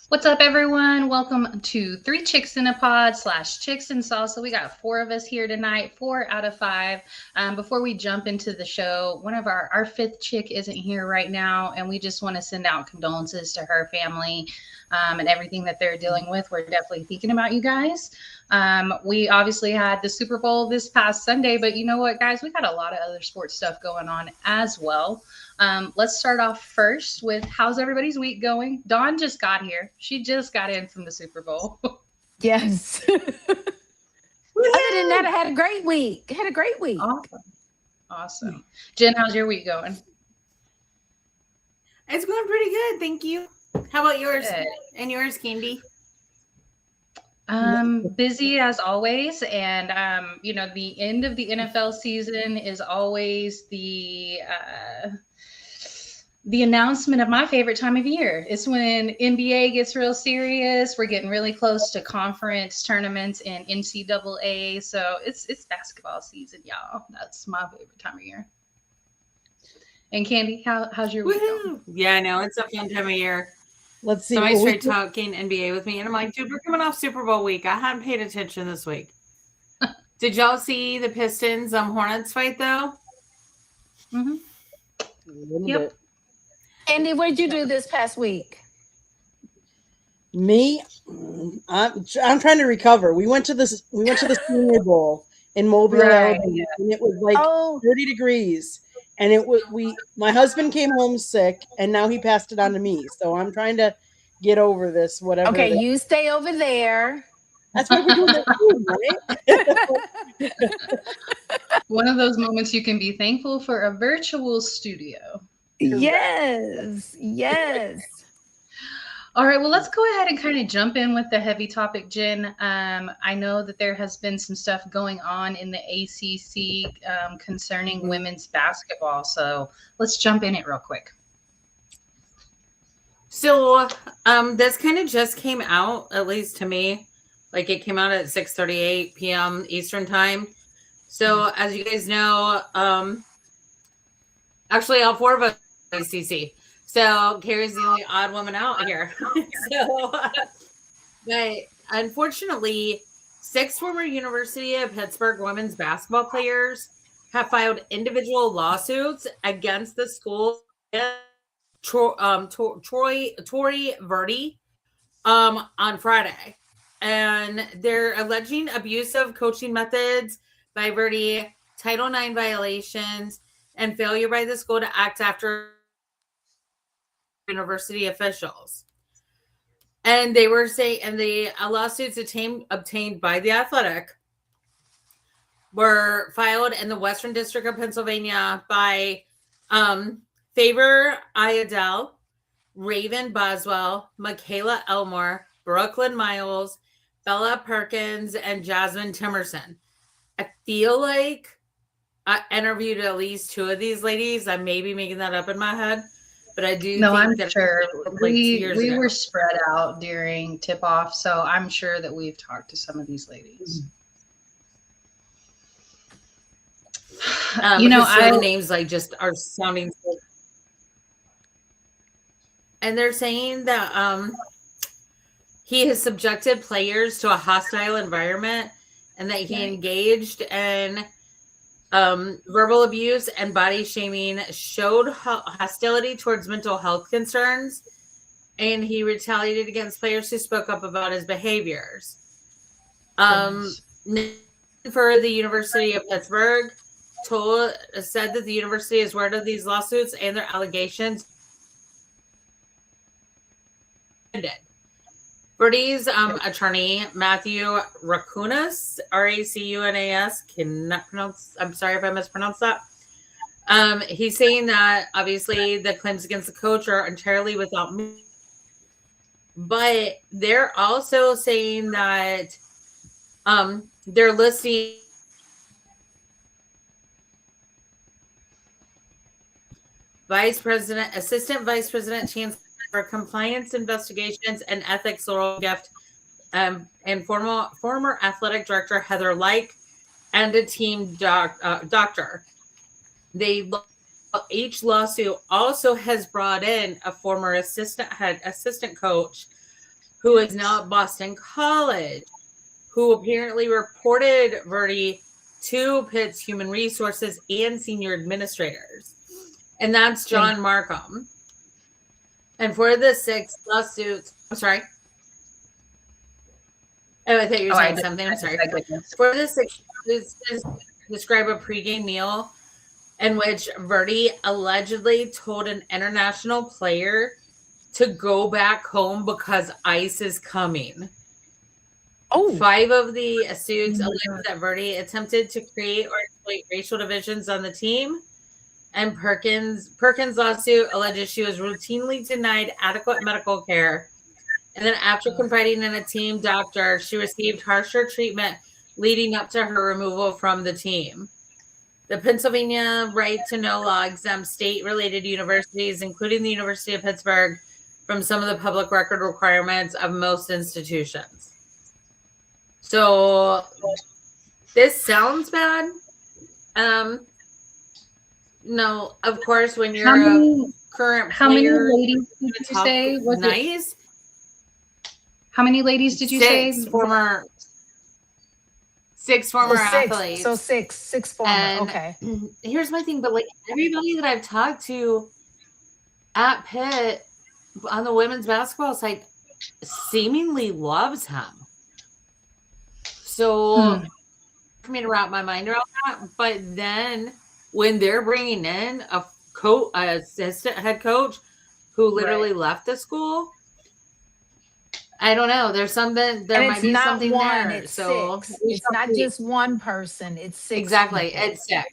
What's up, everyone? Welcome to Three Chicks in a Pod / Chicks and Salsa. We got four of us here tonight, 4 out of 5. Before we jump into the show, one of our fifth chick isn't here right now, and we just want to send out condolences to her family and everything that they're dealing with. We're definitely thinking about you guys. We obviously had the Super Bowl this past Sunday, but you know what, guys? We got a lot of other sports stuff going on as well. Let's start off first with how's everybody's week going? Dawn just got here. She just got in from the Super Bowl. Yes. Other than that, I had a great week. Had a great week. Awesome. Awesome. Jen, how's your week going? It's going pretty good, thank you. How about yours? Good. And yours, Candy? Busy as always, and the end of the NFL season is always the announcement of my favorite time of year. It's when NBA gets real serious. We're getting really close to conference tournaments and NCAA. So it's basketball season, y'all. That's my favorite time of year. And Candy, how's your week going? Yeah, I know. It's a fun time of year. Let's see. Somebody straight talking NBA with me, and I'm like, dude, we're coming off Super Bowl week. I hadn't paid attention this week. Did y'all see the Pistons Hornets fight though? Mm-hmm. Yep. Andy, what did you do this past week? Me, I'm trying to recover. We went to the Senior Bowl in Mobile, Right. Alabama, and it was like 30 degrees. And my husband came home sick, and now he passed it on to me. So I'm trying to get over this. Whatever. Okay, you stay over there. That's what we're doing, right? One of those moments you can be thankful for a virtual studio. Yes. All right, well, let's go ahead and kind of jump in with the heavy topic, Jen. I know that there has been some stuff going on in the ACC concerning women's basketball. So let's jump in it real quick. So this kind of just came out, at least to me. Like it came out at 6:38 p.m. Eastern time. So as you guys know, actually all four of us are ACC. So Carrie's the only odd woman out here. But unfortunately, 6 former University of Pittsburgh women's basketball players have filed individual lawsuits against the school. Tory Verdi on Friday. And they're alleging abusive coaching methods by Verdi, Title IX violations, and failure by the school to act after university officials. And they were saying, and the lawsuits obtained by the Athletic were filed in the Western District of Pennsylvania by Faber Iredell, Raven Boswell, Michaela Elmore, Brooklyn Miles, Bella Perkins, and Jasmine Timerson. I feel like I interviewed at least 2 of these ladies. I may be making that up in my head, but I do. No, think I'm that sure we ago. were spread out during tip off, so I'm sure that we've talked to some of these ladies. The names like just are sounding. And they're saying that he has subjected players to a hostile environment, and that he engaged in verbal abuse and body shaming, showed hostility towards mental health concerns, and he retaliated against players who spoke up about his behaviors. For the University of Pittsburgh said that the university is aware of these lawsuits and their allegations. Verdi's attorney, Matthew Rakunas, Racunas, cannot pronounce, I'm sorry if I mispronounced that. He's saying that obviously the claims against the coach are entirely without me. But they're also saying that they're listing Assistant Vice President Chancellor for Compliance Investigations and Ethics, Laurel Gift, and former athletic director Heather Like, and a team doctor. Each lawsuit also has brought in a former assistant coach who is now at Boston College, who apparently reported Verdi to Pitt's human resources and senior administrators. And that's John Markham. And for the 6 lawsuits, I'm sorry. Oh, I thought you were saying something. I'm sorry. For the 6 describe a pregame meal in which Verdi allegedly told an international player to go back home because ICE is coming. Oh, 5 of the suits allege that Verdi attempted to create or exploit racial divisions on the team. And Perkins' lawsuit alleges she was routinely denied adequate medical care. And then after confiding in a team doctor, she received harsher treatment leading up to her removal from the team. The Pennsylvania right to know law exempts state-related universities, including the University of Pittsburgh, from some of the public record requirements of most institutions. So this sounds bad. No, of course, when you're a current player, how many ladies did you say? Was nice. How many ladies did you say? 6 former athletes. So six former. And okay. Here's my thing, but like everybody that I've talked to at Pitt on the women's basketball side seemingly loves him. So for me to wrap my mind around that, but then when they're bringing in a assistant head coach who literally left the school, I don't know. There's something. There might be something there. It's so 6. It's not just one person. It's 6. Exactly. people. It's 6.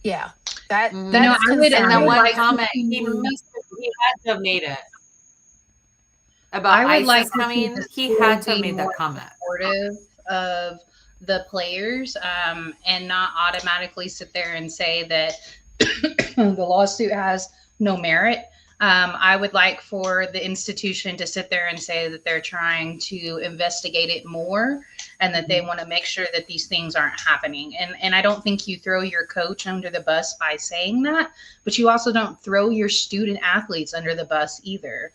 Yeah. That. You That's I would. and I then would one like comment to he see- had to have made it about I would ISIS like to see coming. the He school had to have be made more that comment. supportive of the players, and not automatically sit there and say that the lawsuit has no merit. I would like for the institution to sit there and say that they're trying to investigate it more and that they want to make sure that these things aren't happening. And I don't think you throw your coach under the bus by saying that, but you also don't throw your student athletes under the bus either.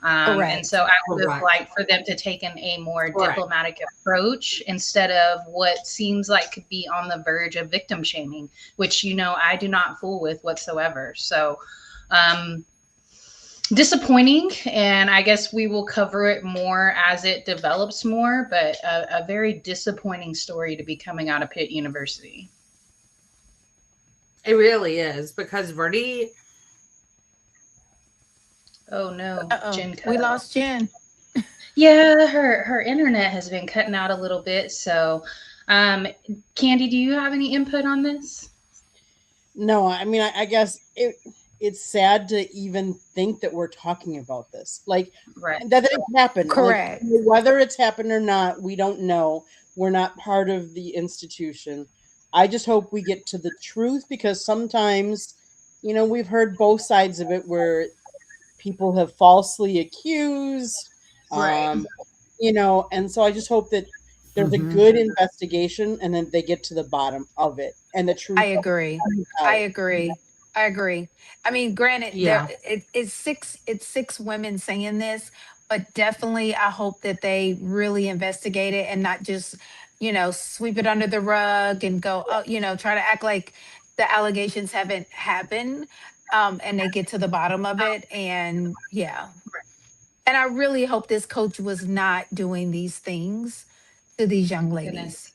And so I would like for them to take a more diplomatic approach instead of what seems like could be on the verge of victim shaming, which, I do not fool with whatsoever. So, disappointing, and I guess we will cover it more as it develops more, but a very disappointing story to be coming out of Pitt University. It really is, because Verdi. Oh no, Jen cut we out. lost Jen. Yeah, her internet has been cutting out a little bit. So, Candy, do you have any input on this? No, I mean, I guess it's sad to even think that we're talking about this. Like, that it happened. Correct. Like, whether it's happened or not, we don't know. We're not part of the institution. I just hope we get to the truth, because sometimes, we've heard both sides of it where people have falsely accused, and so I just hope that there's a good investigation and then they get to the bottom of it and the truth. I agree. I mean, granted, it's 6 women saying this, but definitely I hope that they really investigate it and not just, sweep it under the rug and go, try to act like the allegations haven't happened, and they get to the bottom of it. And and I really hope this coach was not doing these things to these young ladies.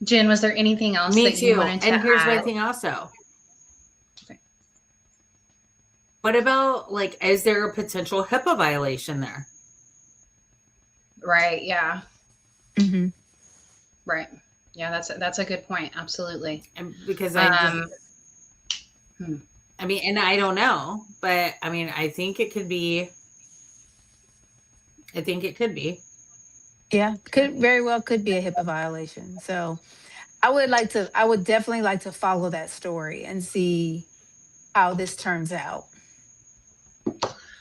Jen, was there anything else Me that too. you wanted to and here's add? my thing also. What about, like, is there a potential HIPAA violation there? Right. Yeah. Mm-hmm. Right. Yeah. That's a good point. Absolutely. And because I mean, and I don't know, but I mean, I think it could be. Yeah, could very well could be a HIPAA violation. So I would definitely like to follow that story and see how this turns out.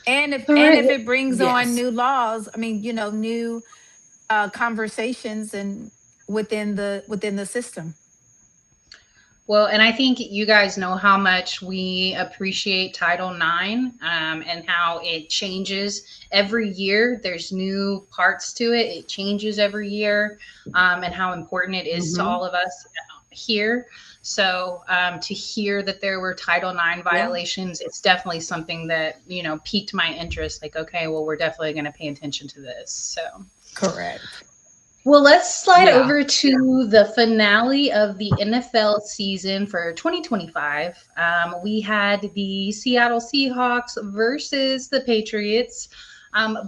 And if it brings on new laws, I mean, new conversations and within the system. Well, and I think you guys know how much we appreciate Title IX, and how it changes every year. There's new parts to it. It changes every year, and how important it is to all of us here. So to hear that there were Title IX violations, it's definitely something that, piqued my interest. Like, okay, well, we're definitely going to pay attention to this. So Correct. Well, let's slide over to the finale of the NFL season for 2025. We had the Seattle Seahawks versus the Patriots,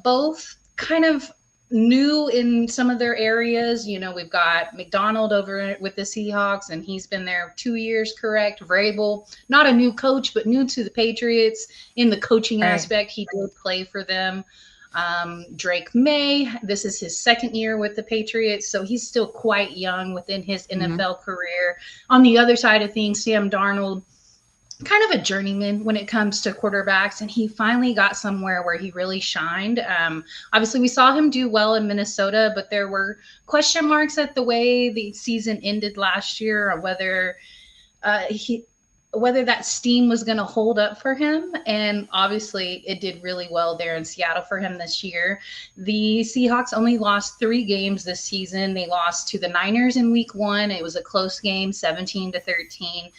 both kind of new in some of their areas. We've got McDonald over with the Seahawks, and he's been there 2 years, correct? Vrabel, not a new coach, but new to the Patriots in the coaching aspect. He did play for them. Drake May, this is his second year with the Patriots, so he's still quite young within his NFL career. On the other side of things, Sam Darnold, kind of a journeyman when it comes to quarterbacks, and he finally got somewhere where he really shined. Obviously, we saw him do well in Minnesota, but there were question marks at the way the season ended last year, or whether that steam was going to hold up for him. And obviously it did really well there in Seattle for him this year. The Seahawks only lost 3 games this season. They lost to the Niners in week 1. It was a close game, 17-13.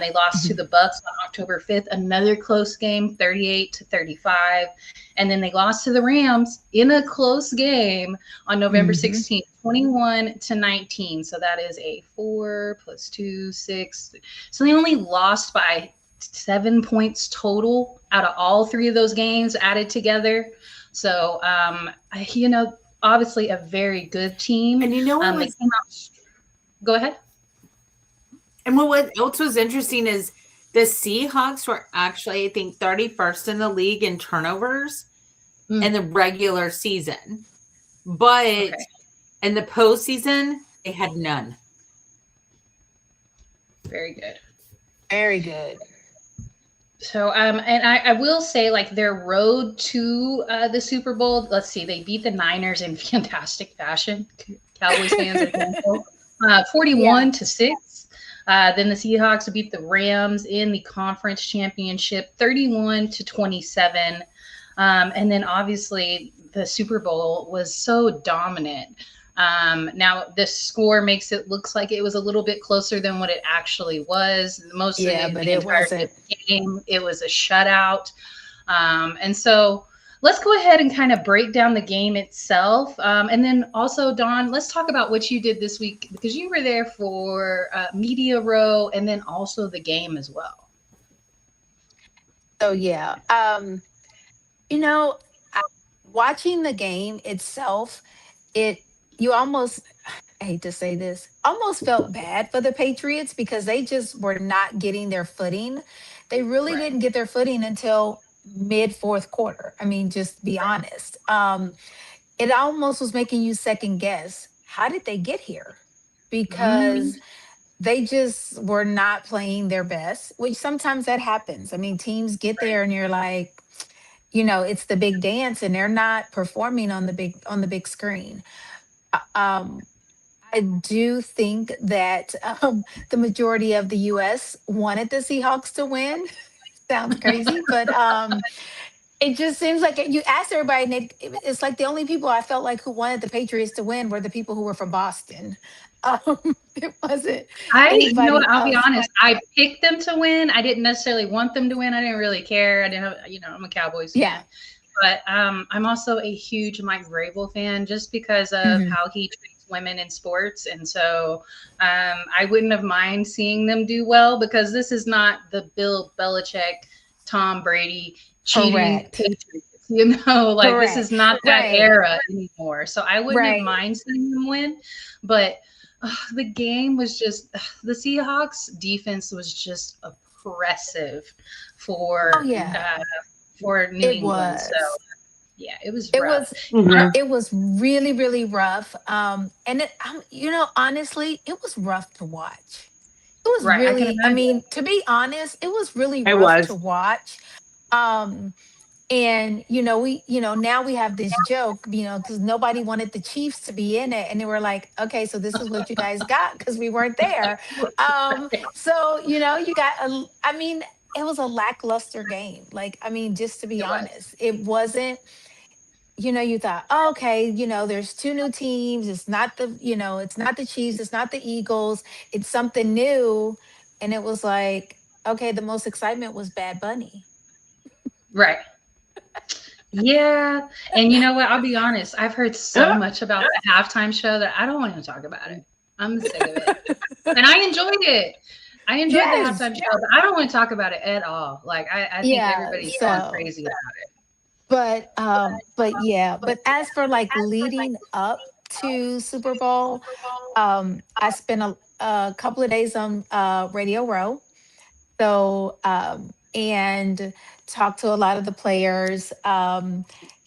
They lost to the Bucks on October 5th, another close game, 38-35. And then they lost to the Rams in a close game on November 16th, 21-19. So that is a 4 + 2, 6. So they only lost by 7 points total out of all 3 of those games added together. So, obviously a very good team. And go ahead. And what else was interesting is the Seahawks were actually, I think, 31st in the league in turnovers in the regular season. But in the postseason, they had none. Very good. Very good. So, and I will say, like, their road to the Super Bowl, let's see, they beat the Niners in fantastic fashion. Cowboys fans are thankful. 41-6. Then the Seahawks beat the Rams in the conference championship, 31-27. And then obviously the Super Bowl was so dominant. Now this score makes it looks like it was a little bit closer than what it actually was. Most of the entire game, it was a shutout. And so let's go ahead and kind of break down the game itself. And then also, Dawn, let's talk about what you did this week, because you were there for Media Row and then also the game as well. So, yeah. Watching the game itself, you almost, I hate to say this, almost felt bad for the Patriots because they just were not getting their footing. They really didn't get their footing until mid fourth quarter. I mean, just be honest. It almost was making you second guess. How did they get here? Because they just were not playing their best, which sometimes that happens. I mean, teams get there and you're like, it's the big dance and they're not performing on the big screen. I do think that the majority of the U.S. wanted the Seahawks to win. Sounds crazy, but it just seems like you ask everybody, and it's like the only people I felt like who wanted the Patriots to win were the people who were from Boston. It wasn't. I'll be honest. I picked them to win. I didn't necessarily want them to win. I didn't really care. I didn't have, I'm a Cowboys fan. Yeah. But I'm also a huge Mike Vrabel fan just because of how he treats women in sports. And so I wouldn't have mind seeing them do well, because this is not the Bill Belichick, Tom Brady cheating Patriots. This is not that era anymore. So I wouldn't have mind seeing them win. But the game was just, the Seahawks defense was just oppressive for New England. So yeah, it was rough. It was really, really rough. And honestly, it was rough to watch. It was really, to be honest, it was really rough to watch. And now we have this joke, because nobody wanted the Chiefs to be in it, and they were like, okay, so this is what you guys got because we weren't there. So you got I mean, it was a lackluster game. Like, I mean, just to be It was. honest, it wasn't. You thought, oh, okay, there's two new teams. It's not the Chiefs, it's not the Eagles, it's something new. And it was like, okay, the most excitement was Bad Bunny. Right. Yeah. And you know what? I'll be honest. I've heard so much about the halftime show that I don't want to talk about it. I'm sick of it. And I enjoyed it. I enjoyed the Yes. halftime show, but I don't want to talk about it at all. Like I think Yeah. everybody's going So, crazy about it. but yeah. But as for like leading up to Super Bowl, I spent a couple of days on Radio Row. So, and talked to a lot of the players.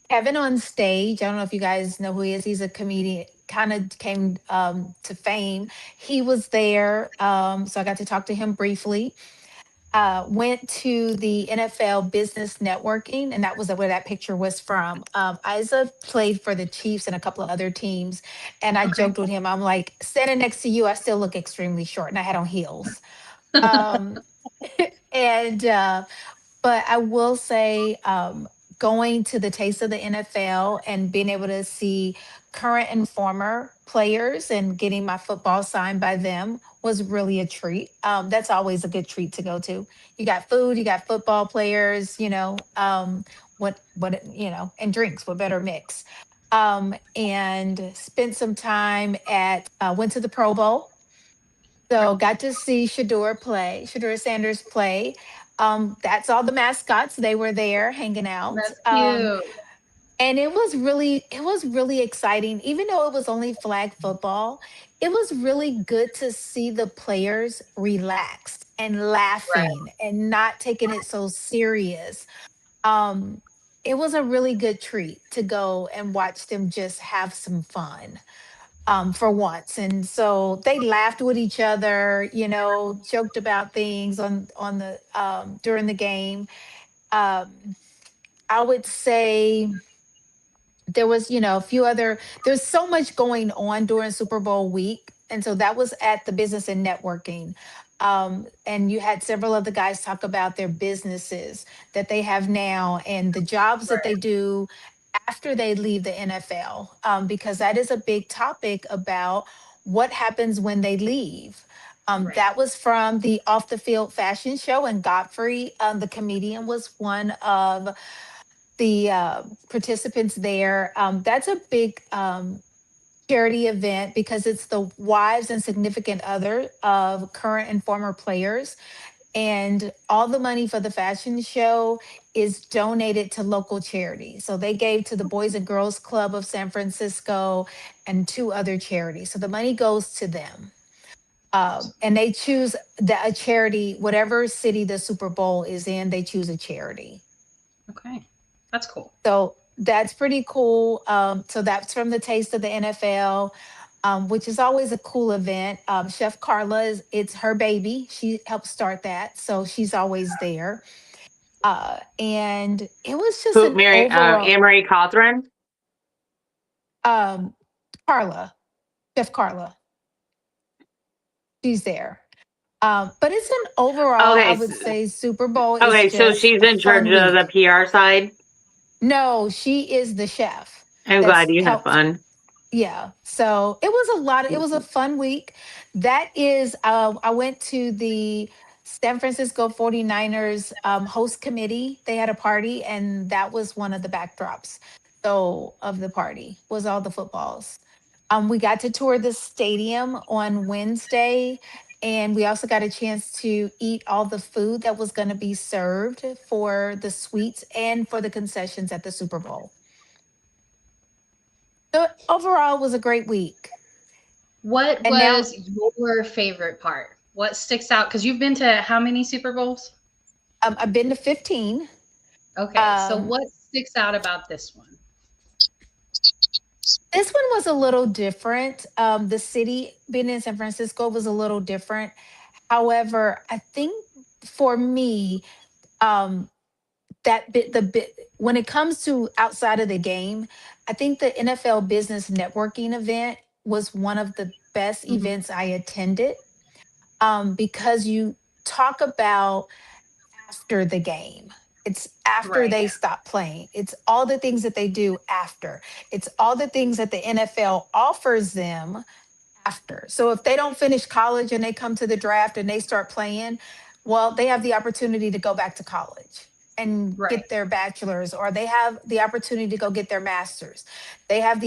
Kevin on stage. I don't know if you guys know who he is. He's a comedian, kind of came to fame. He was there. So I got to talk to him briefly. Went to the NFL Business Networking, and that was where that picture was from. Isa played for the Chiefs and a couple of other teams, and I Okay. joked with him. I'm like, standing next to you, I still look extremely short, and I had on heels. Um, and But I will say, going to the Taste of the NFL and being able to see current and former players and getting my football signed by them was really a treat. That's always a good treat to go to. You got food, you got football players, and drinks. What better mix? And spent some time went to the Pro Bowl. So got to see Shadura Sanders play. That's all the mascots. They were there hanging out. That's cute. And it was really exciting. Even though it was only flag football, it was really good to see the players relaxed and Right. laughing and not taking it so serious. Um, it was a really good treat to go and watch them just have some fun, for once. And so they laughed with each other, joked about things on the during the game. Um, I would say there was, a few other. There's so much going on during Super Bowl week, and so that was at the Business and Networking. And you had several of the guys talk about their businesses that they have now and the jobs that Right. they do after they leave the NFL, because that is a big topic about what happens when they leave. Right. That was from the Off the Field Fashion Show, and Godfrey, the comedian, was one of the participants there. That's a big charity event because it's the wives and significant other of current and former players, and all the money for the fashion show is donated to local charities. So they gave to the Boys and Girls Club of San Francisco and two other charities. So the money goes to them. And they choose a charity, whatever city the Super Bowl is in, they choose a charity. Okay. That's cool. So that's pretty cool. So that's from the Taste of the NFL, which is always a cool event. Chef Carla it's her baby. She helped start that, so she's always there. And it was just Who, an Mary, overall. Anne Marie Cawthron? um, Carla, Chef Carla, she's there. But it's an overall, I Okay. would say, Super Bowl is Okay, so just she's a in charge fun of the week. PR side. No, she is the chef I'm glad that's you had helped. fun. Yeah. So it was a fun week. That is, I went to the San Francisco 49ers host committee. They had a party, and that was one of the backdrops. So of the party was all the footballs. We got to tour the stadium on Wednesday, and we also got a chance to eat all the food that was going to be served for the suites and for the concessions at the Super Bowl. So overall, it was a great week. What And now, was your favorite part? What sticks out? Because you've been to how many Super Bowls? I've been to 15. Okay. So Um, what sticks out about this one? this one was a little different. The city, being in San Francisco, was a little different. However, I think for me, um, that bit the bit when it comes to outside of the game, I think the NFL business networking event was one of the best Mhm. events I attended, because you talk about after the game. It's after Right. they stop playing. It's all the things that they do after. It's all the things that the NFL offers them after. So if they don't finish college and they come to the draft and they start playing, well, they have the opportunity to go back to college and Right. get their bachelor's, or they have the opportunity to go get their master's. They have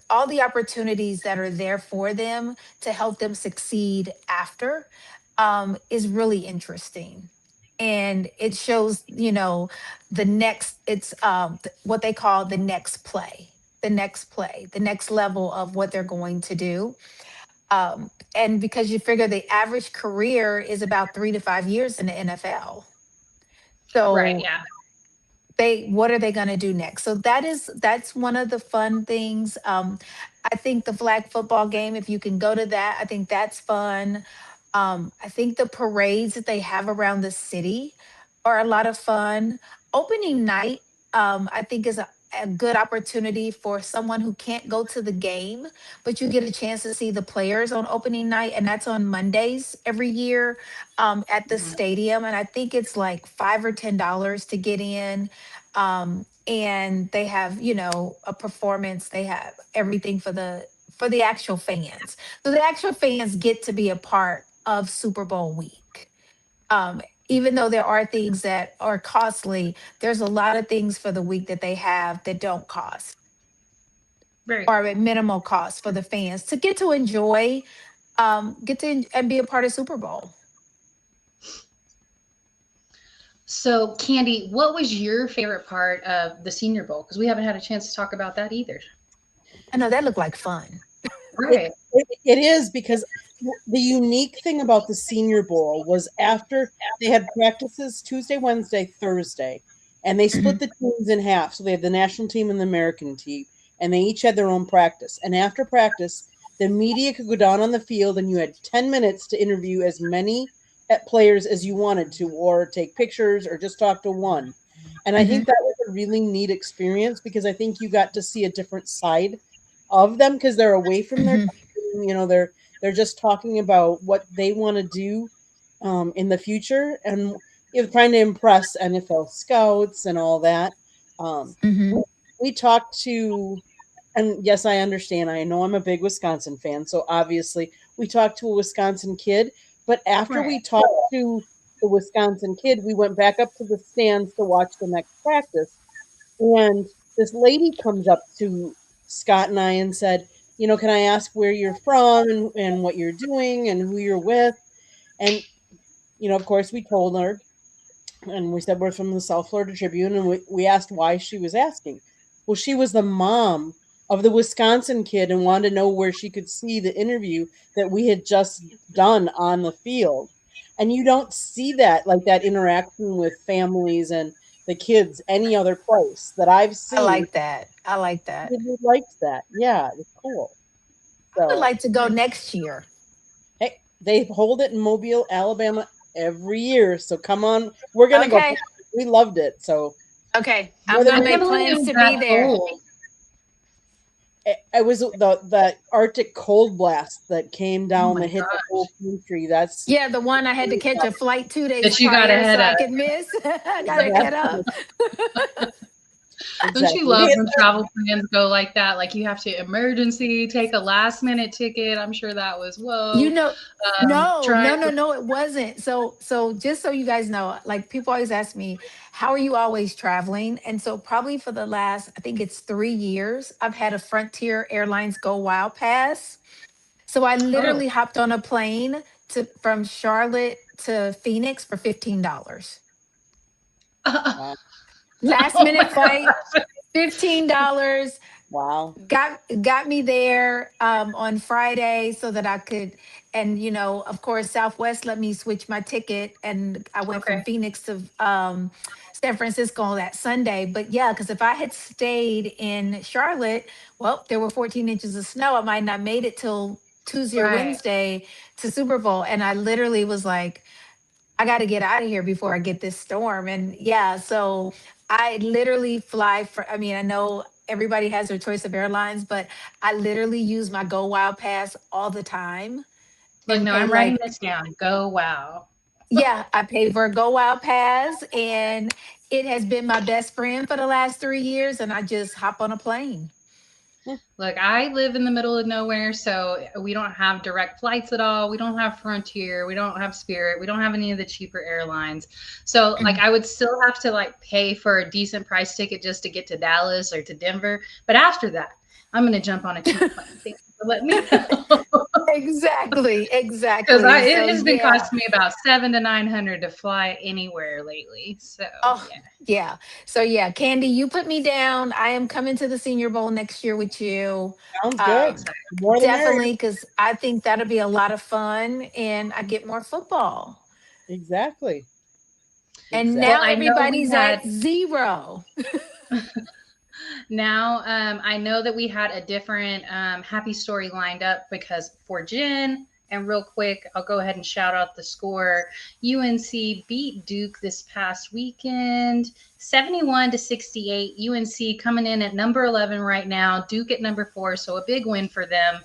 all the opportunities that are there for them to help them succeed after, is really interesting. And it shows, the next, it's what they call the next level of what they're going to do. And because you figure the average career is about 3 to 5 years in the NFL. Right. So Yeah. what are they going to do next? So that's one of the fun things. I think the flag football game, if you can go to that, I think that's fun. I think the parades that they have around the city are a lot of fun. Opening night, I think, is a good opportunity for someone who can't go to the game, but you get a chance to see the players on opening night, and that's on Mondays every year, at the Mhm. stadium. And I think it's like $5 or $10 to get in. And they have, a performance. They have everything for the actual fans. So the actual fans get to be a part of Super Bowl week. Um, Even though there are things that are costly, there's a lot of things for the week that they have that don't cost, Very or cool. at minimal cost for the fans to get to enjoy, and be a part of Super Bowl. So, Candy, what was your favorite part of the Senior Bowl? Because we haven't had a chance to talk about that either. I know that looked like fun. It, Right. it is because the unique thing about the Senior Bowl was after they had practices Tuesday, Wednesday, Thursday, and they split Mhm. the teams in half. So they had the national team and the American team, and they each had their own practice. And after practice, the media could go down on the field, and you had 10 minutes to interview as many players as you wanted to, or take pictures, or just talk to one. And I think Mhm. that was a really neat experience because I think you got to see a different side of them because they're away from their Mhm. team, they're just talking about what they want to do in the future, and trying to impress NFL scouts and all that. We, Mhm. we talked to, and yes, I understand. I know I'm a big Wisconsin fan, so obviously we talked to a Wisconsin kid. But after Right. we talked to the Wisconsin kid, we went back up to the stands to watch the next practice, and this lady comes up to Scott and I and said, can I ask where you're from, and what you're doing and who you're with? And, of course, we told her, and we said we're from the South Florida Tribune, and we asked why she was asking. Well, she was the mom of the Wisconsin kid and wanted to know where she could see the interview that we had just done on the field. And you don't see that, like that interaction with families and the kids, any other place that I've I seen. like that. I like that. Really liked that. Yeah, it was cool. I would So, like to go next year. hey, they hold it in Mobile, Alabama every year. So come on, we're gonna go. Okay. We loved it. So Okay. I'm whether gonna I we, can't make believe it plans was to be that there. cold. it was the Arctic cold blast that came Oh down my that hit the gosh. whole country. That's Yeah, the one I had to catch a flight 2 days That you got prior so ahead I of. could miss. I gotta get exactly up. Don't you exactly. love when travel plans go like that? Like you have to emergency take a last minute ticket. I'm sure that was You whoa. know, no, Trying no, no, no, it wasn't. So just so you guys know, like people always ask me, how are you always traveling? And so probably for the last, I think it's 3 years, I've had a Frontier Airlines Go Wild Pass. So I oh literally hopped on a plane from Charlotte to Phoenix for $15. Wow. Last oh my minute flight, gosh. $15. Wow. Got me there, on Friday so that I could, and of course Southwest let me switch my ticket, and I went from Okay. Phoenix to, San Francisco that Sunday. But yeah, because if I had stayed in Charlotte, well, there were 14 inches of snow. I might not made it till Tuesday or Right. Wednesday to Super Bowl, and I literally was like, I got to get out of here before I get this storm. And yeah, so I literally fly for, I mean, I know everybody has their choice of airlines, but I literally use my Go Wild Pass all the time Look, and no, pay I'm writing like, this down. Go wow. yeah, I pay for a Go Wild Pass and it has been my best friend for the last 3 years. And I just hop on a plane. Look, I live in the middle of nowhere, so we don't have direct flights at all. We don't have Frontier. We don't have Spirit. We don't have any of the cheaper airlines. So, like, I would still have to like pay for a decent price ticket just to get to Dallas or to Denver. But after that, I'm going to jump on a cheap plane. Thank you for letting me know. Exactly. Because So, it has been yeah. costing me about $700 to $900 to fly anywhere lately. So, Oh, yeah. yeah. So yeah, Candy, you put me down. I am coming to the Senior Bowl next year with you. Sounds good. Um, More the merrier. definitely, because I think that'll be a lot of fun, and I get more football. Exactly. And Exactly. now Well, I know we everybody's had- at 0. Now, I know that we had a different happy story lined up because for Jen, and real quick, I'll go ahead and shout out the score. UNC beat Duke this past weekend, 71 to 68. UNC coming in at number 11 right now, Duke at number 4, so a big win for them.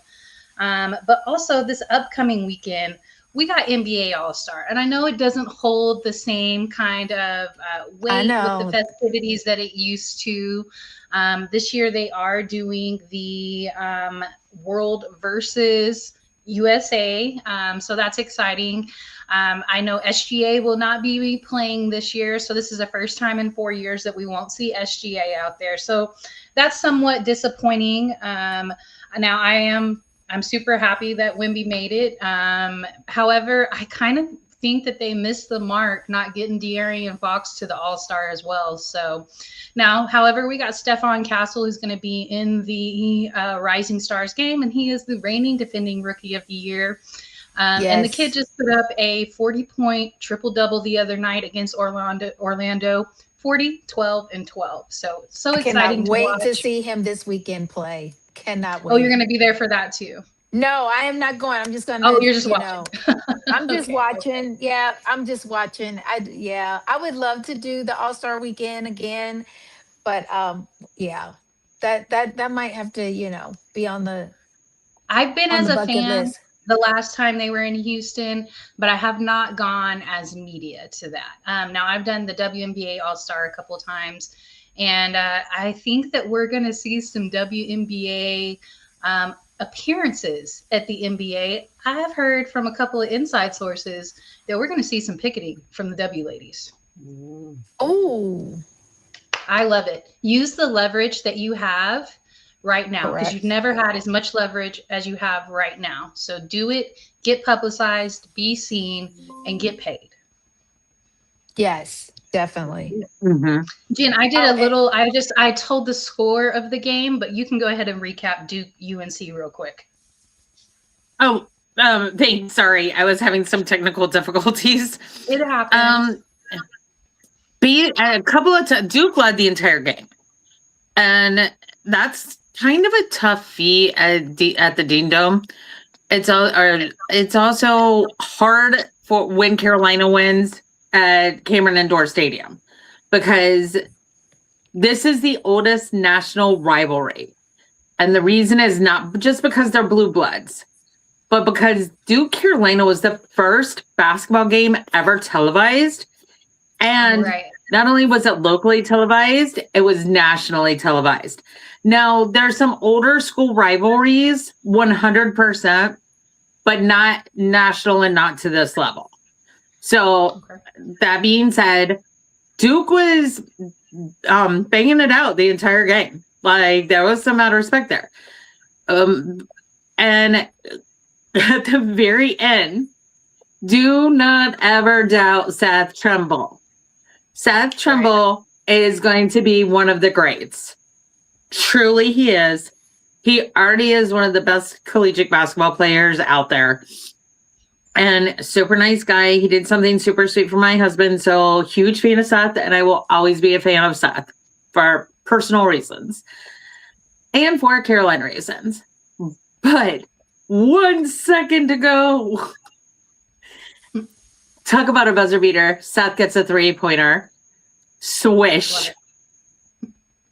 But also this upcoming weekend, we got NBA All-Star, and I know it doesn't hold the same kind of weight with the festivities that it used to. This year they are doing the World versus USA, so that's exciting. I know SGA will not be playing this year, so this is the first time in 4 years that we won't see SGA out there. So that's somewhat disappointing. Now I'm super happy that Wemby made it. However, I kind of think that they missed the mark not getting De'Aaron Fox to the All-Star as well. So now, however, we got Stephon Castle, who's going to be in the Rising Stars game, and he is the reigning defending Rookie of the Year. And the kid just put up a 40-point triple-double the other night against Orlando 40, 12, and 12. So exciting to watch. Cannot wait to see him this weekend play. Cannot wait. Oh, you're going to be there for that too? No, I am not going. I'm just going to. Oh, you're just watching. I'm just watching. Yeah, I'm just watching. I would love to do the All-Star weekend again, but yeah, that might have to be on the. I've been as a fan list. The last time they were in Houston, but I have not gone as media to that. Now I've done the WNBA All-Star a couple of times, and I think that we're going to see some WNBA appearances at the NBA. I have heard from a couple of inside sources that we're going to see some picketing from the W ladies. Oh, I love it. Use the leverage that you have right now, because you've never had as much leverage as you have right now. So do it, get publicized, be seen, and get paid. Yes, definitely. Mm-hmm. Jen, I did a little, I told the score of the game, but you can go ahead and recap Duke UNC real quick. Oh, thanks. Sorry, I was having some technical difficulties. It happens. A couple of Duke led the entire game, and that's kind of a tough feat at the Dean Dome. It's also hard for when Carolina wins at Cameron Indoor Stadium, because this is the oldest national rivalry. And the reason is not just because they're blue bloods, but because Duke Carolina was the first basketball game ever televised. And not only was it locally televised, it was nationally televised. Now, there's some older school rivalries, 100%, but not national and not to this level. So that being said, Duke was banging it out the entire game. Like, there was some out of respect there. And at the very end, do not ever doubt Seth Trimble. Seth Trimble is going to be one of the greats. Truly, he is. He already is one of the best collegiate basketball players out there. And super nice guy. He did something super sweet for my husband. So huge fan of Seth, and I will always be a fan of Seth for personal reasons and for Carolina reasons. But 1 second to go. Talk about a buzzer beater. Seth gets a 3-pointer. Swish.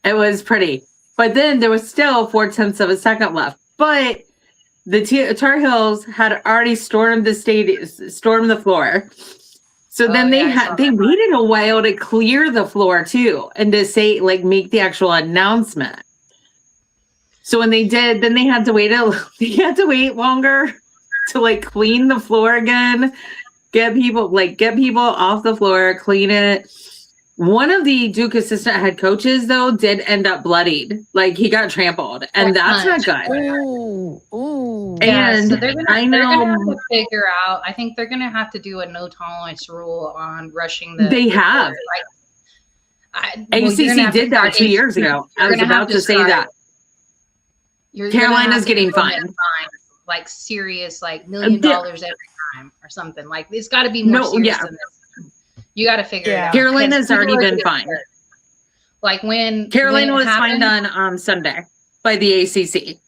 It was pretty. But then there was still 0.4 of a second left. But the Tar Heels had already stormed the stadium, stormed the floor. So then they waited a while to clear the floor too, and to say, like, make the actual announcement. So when they did, then they had to wait longer to like clean the floor again, get people off the floor, clean it. One of the Duke assistant head coaches, though, did end up bloodied. Like, he got trampled, and that's not good. Ooh. And so they're gonna have to figure out. I think they're gonna have to do a no tolerance rule on rushing the. They have. ACC did that 2 years ago. I was about to say that. Carolina's getting fined. Like serious, like $1 million every time or something. Like, it's got to be more serious than this. You got to figure it out. Carolina's already been fined. Like when Carolina was fined on Sunday by the ACC.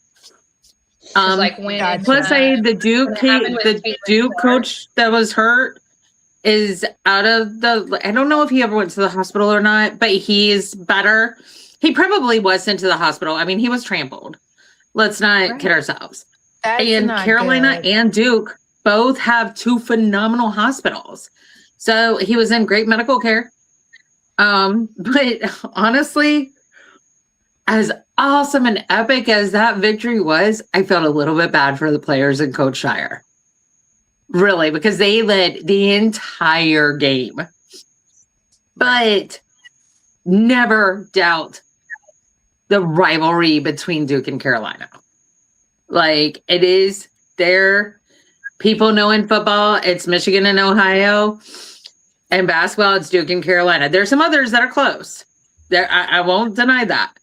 Like when plus, the Duke coach that was hurt is out of the. I don't know if he ever went to the hospital or not, but he's better. He probably was sent to the hospital. I mean, he was trampled. Let's not kid ourselves. And Carolina and Duke both have 2 phenomenal hospitals. So he was in great medical care. But honestly, as awesome and epic as that victory was, I felt a little bit bad for the players and Coach Shire. Really, because they led the entire game. But never doubt the rivalry between Duke and Carolina. Like, it is there. People know in football, it's Michigan and Ohio. And basketball, it's Duke and Carolina. There's some others that are close. I won't deny that.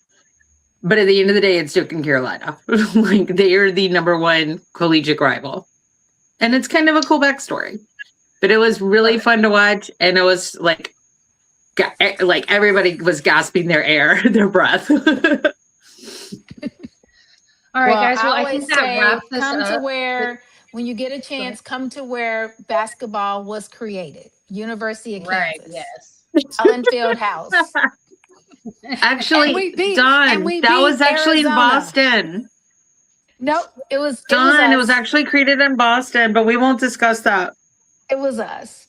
But at the end of the day, it's Duke and Carolina. Like, they are the number 1 collegiate rival. And it's kind of a cool backstory. But it was really fun to watch. And it was like everybody was gasping their breath. All right, guys. Well, I think that wraps this come up. to where, when you get a chance, come to where basketball was created. University of Kansas. Right, yes. Allen Fieldhouse. Actually, Dawn, that was actually in Boston. Nope, it was Dawn. It was actually created in Boston, but we won't discuss that. It was us.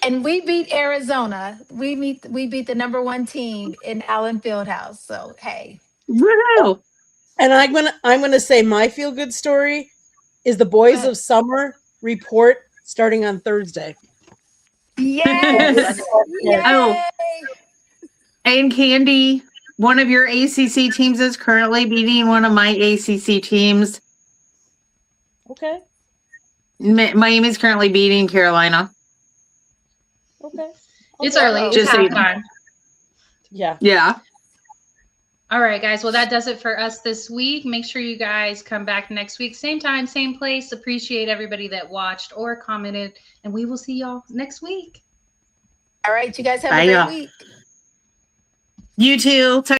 And we beat Arizona. We beat the number 1 team in Allen Fieldhouse. So hey. Wow. And I'm gonna say my feel good story is the Boys of Summer report starting on Thursday. Yes. Oh, and Candy, one of your ACC teams is currently beating one of my ACC teams. Okay. Miami's currently beating Carolina. Okay. It's early. It's Just halftime. Yeah. Yeah. All right, guys. Well, that does it for us this week. Make sure you guys come back next week. Same time, same place. Appreciate everybody that watched or commented. And we will see y'all next week. All right. You guys have a great week. You too.